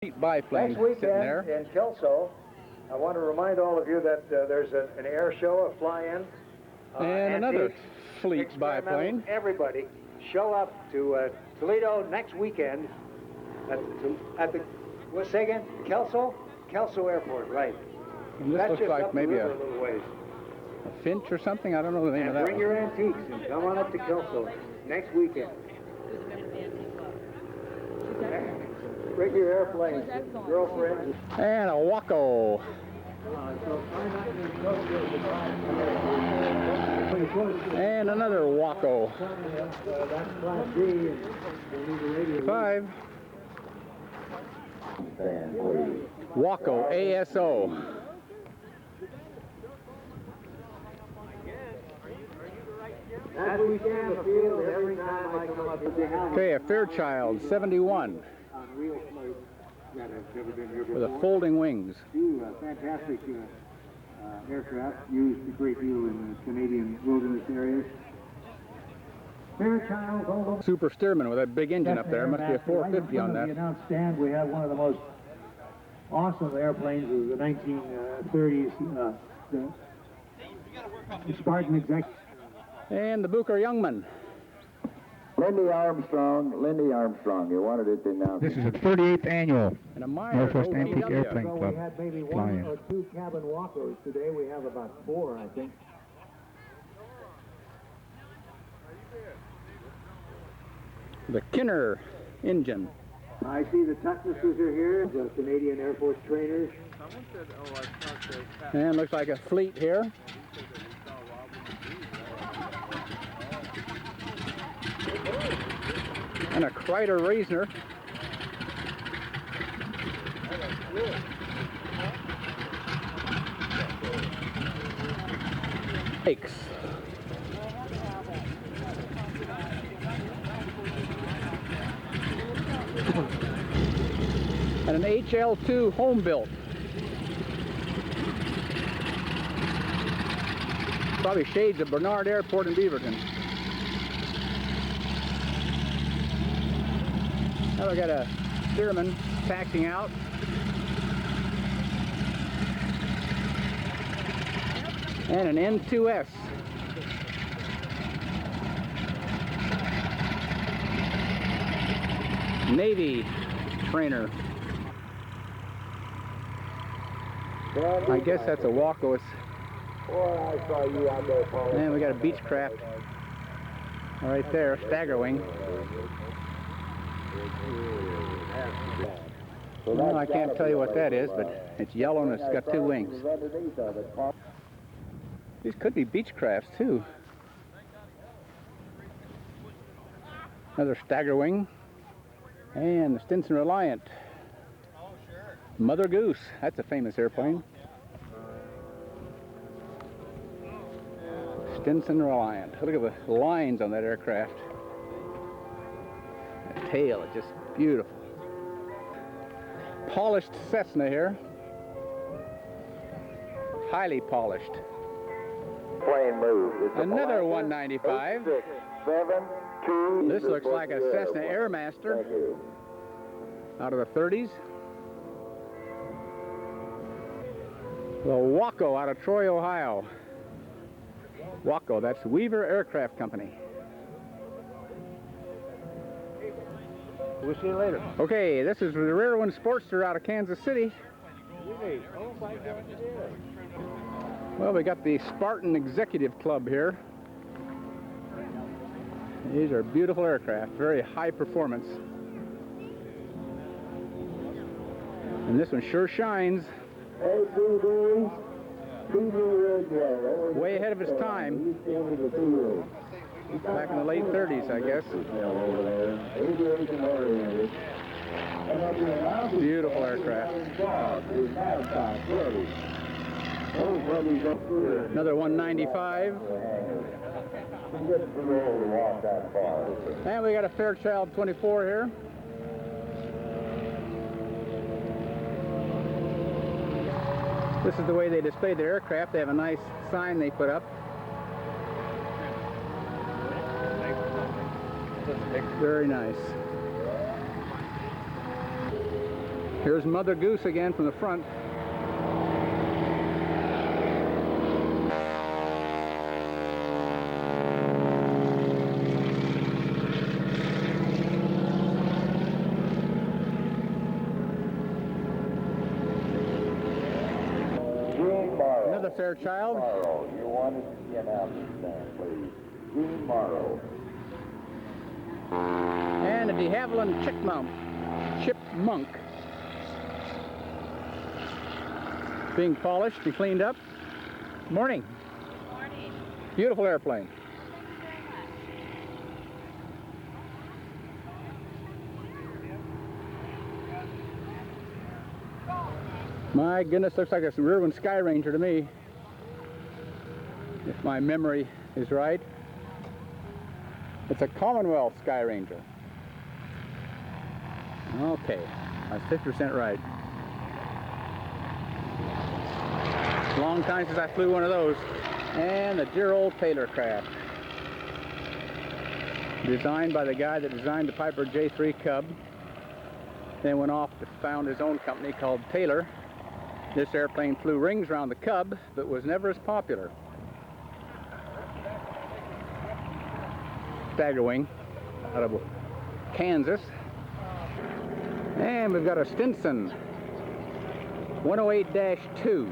Biplane Next weekend sitting there. in Kelso, I want to remind all of you that there's an air show, a fly-in. And another fleet experimental. biplane. Everybody, show up to Toledo next weekend at the what's say again? Kelso Airport, right? And this That's looks just like up maybe the a river a little ways. Finch or something. I don't know the name And of that bring one. your antiques and come on up to Kelso next weekend. Bring your airplanes, girlfriends. And a Waco. And another Waco. 5. Waco ASO. Okay, a Fairchild 71 with a folding wings. Fantastic aircraft used a great deal in the Canadian wilderness areas. Fairchild, Super Stearman with that big engine up there. Must be a 450 on that. The announce stand, we have one of the most awesome airplanes of the 1930s, the Spartan Executive. And the Booker Youngman. Lindy Armstrong, you wanted it announced. This is the 38th annual And a Meyer Northwest Antique OPW. Airplane So we Club had maybe one fly-in. or two cabin walkers. Today we have about 4, I think. The Kinner engine. I see the Tucknesses are here, the Canadian Air Force trainers. And looks like a fleet here. And a Kreider Reisner. Lakes. And an HL2 home built. Probably shades of Bernard Airport in Beaverton. Now we got a Stearman taxiing out. And an N2S. Navy trainer. I guess that's a Waco. And we got a Beechcraft right there, Staggerwing. Well, I can't tell you what that is, but it's yellow and it's got 2 wings. These could be Beechcrafts too. Another Staggerwing. And the Stinson Reliant. Mother Goose. That's a famous airplane. Stinson Reliant. Look at the lines on that aircraft. That tail is just beautiful. Polished Cessna here. Highly polished. Plane moved. Another 195. 672. This looks like a Cessna Airmaster out of the 30s. The Waco out of Troy, Ohio. Waco, that's Weaver Aircraft Company. We'll see you later. Okay, this is the Rear One Sportster out of Kansas City. Oh my God, Well, we got the Spartan Executive Club here. These are beautiful aircraft, very high performance. And this one sure shines. Way ahead of its time. Back in the late 30s, I guess. Beautiful aircraft. Another 195. And we got a Fairchild 24 here. This is the way they display their aircraft. They have a nice sign they put up. Very nice. Here's Mother Goose again from the front. Another Fairchild. Morrow. You wanted to get out of stand, please. Gene Morrow. And a de Havilland Chipmunk. Being polished and cleaned up. Morning. Morning. Beautiful airplane. My goodness, looks like a Riverwind Sky Ranger to me, if my memory is right. It's a Commonwealth Sky Ranger. Okay, I was 50% right. Long time since I flew one of those. And the dear old Taylor craft. Designed by the guy that designed the Piper J3 Cub. Then went off to found his own company called Taylor. This airplane flew rings around the Cub, but was never as popular. Stagger wing out of Kansas. And we've got a Stinson 108-2.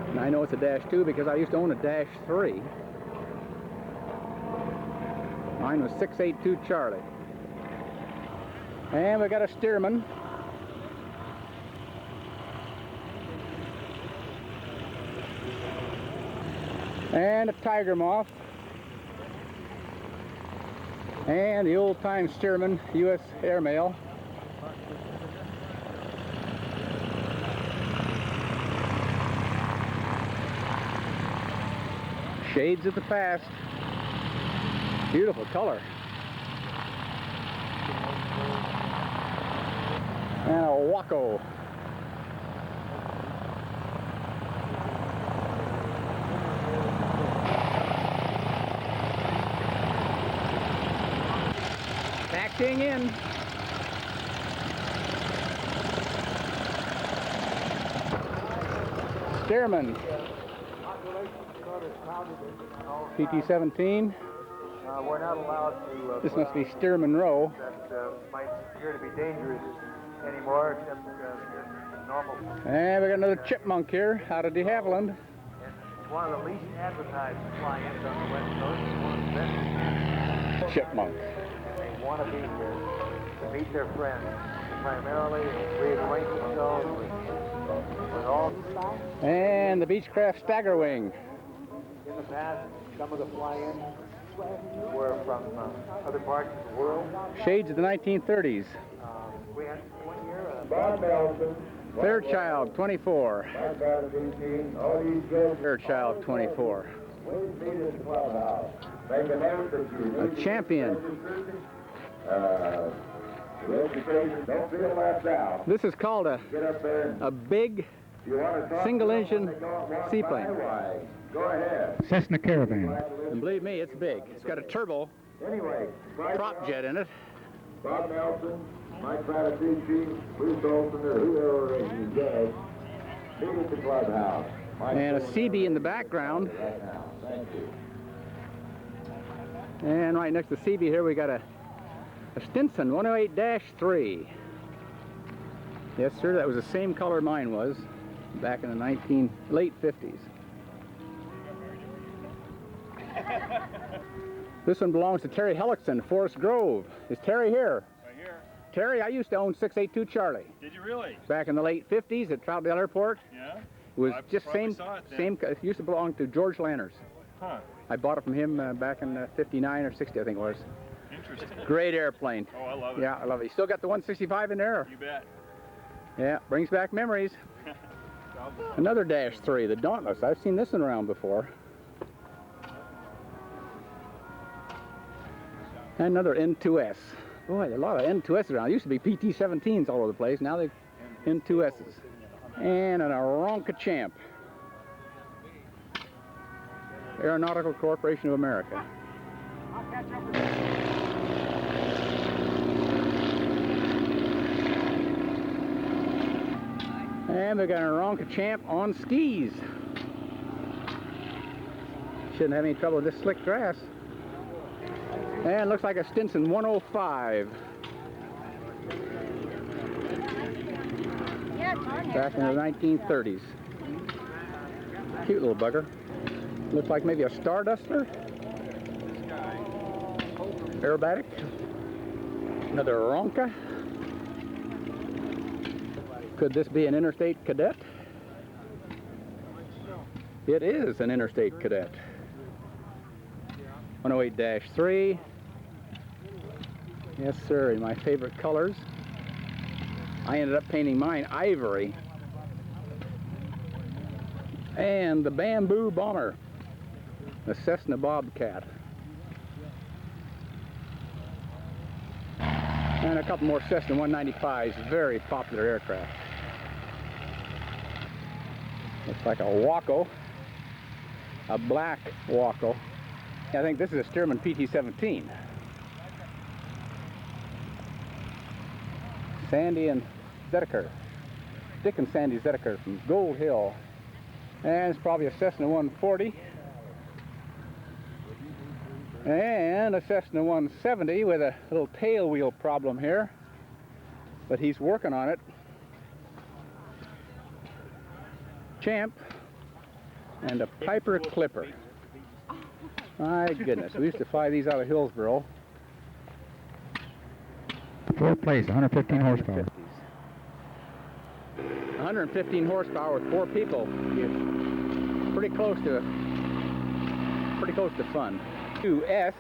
And I know it's a -2 because I used to own a -3. Mine was 682 Charlie. And we got a Stearman. And a Tiger Moth. And the old-time Stearman U.S. Airmail. Shades of the past. Beautiful color. And a Waco. Acting in. Stearman. PT-17. We're not allowed to. This must be Stearman Row. That might appear to be dangerous anymore, except normal. And we got another Chipmunk here out of de Havilland. And it's one of the least advertised fly-ins on the West Coast. It's one of the best. Chipmunk. They want to be here to meet their friends, primarily reacquaint themselves with all. And the Beechcraft Stagger Wing. In the past, some of the fly-ins were from other parts of the world. Shades of the 1930s. We had one year. Bob Nelson. Fairchild 24. Fairchild 24. A Champion. Don't feel left out. This is called Get up there. a big You want to talk single-engine seaplane. Go ahead. Cessna Caravan. And believe me, it's big. It's got a turbo Anyway, prop jet in it. Bob Nelson, Mike Patitucci, Bruce Olson, or whoever you guys, meet at the clubhouse. And a CB in the background. Right now. Thank you. And right next to CB here we got a Stinson 108-3. Yes, sir, that was the same color mine was back in the late 50s. This one belongs to Terry Hellickson, Forest Grove. Is Terry here? Right here. Terry, I used to own 682 Charlie. Did you really? Back in the late 50s at Troutdale Airport. Yeah. It was I just probably saw it then. it used to belong to George Lanners. Huh. I bought it from him back in 59 or 60, I think it was. Interesting. Great airplane. Oh, I love it. Yeah, I love it. You still got the 165 in there? You bet. Yeah, brings back memories. Another -3, the Dauntless. I've seen this one around before. And another N2S. Boy, there are a lot of N2S around. It used to be PT-17s all over the place. Now they're N2Ss. And an Aronca Champ. Aeronautical Corporation of America. And we got a Ronka Champ on skis. Shouldn't have any trouble with this slick grass. And looks like a Stinson 105. Back in the 1930s. Cute little bugger. Looks like maybe a Starduster. Aerobatic. Another Ronka. Could this be an Interstate Cadet? It is an Interstate Cadet. 108-3. Yes, sir, in my favorite colors. I ended up painting mine ivory. And the Bamboo Bomber, the Cessna Bobcat. And a couple more Cessna 195s, very popular aircraft. Looks like a Waco, a black Waco. I think this is a Stearman PT-17. Sandy and Zedeker. Dick and Sandy Zedeker from Gold Hill. And it's probably a Cessna 140. And a Cessna 170 with a little tail wheel problem here. But he's working on it. Champ and a Piper Clipper. My goodness, we used to fly these out of Hillsboro. Fourth place, 115 horsepower. 115 horsepower with 4 people. You're pretty close to fun. 2S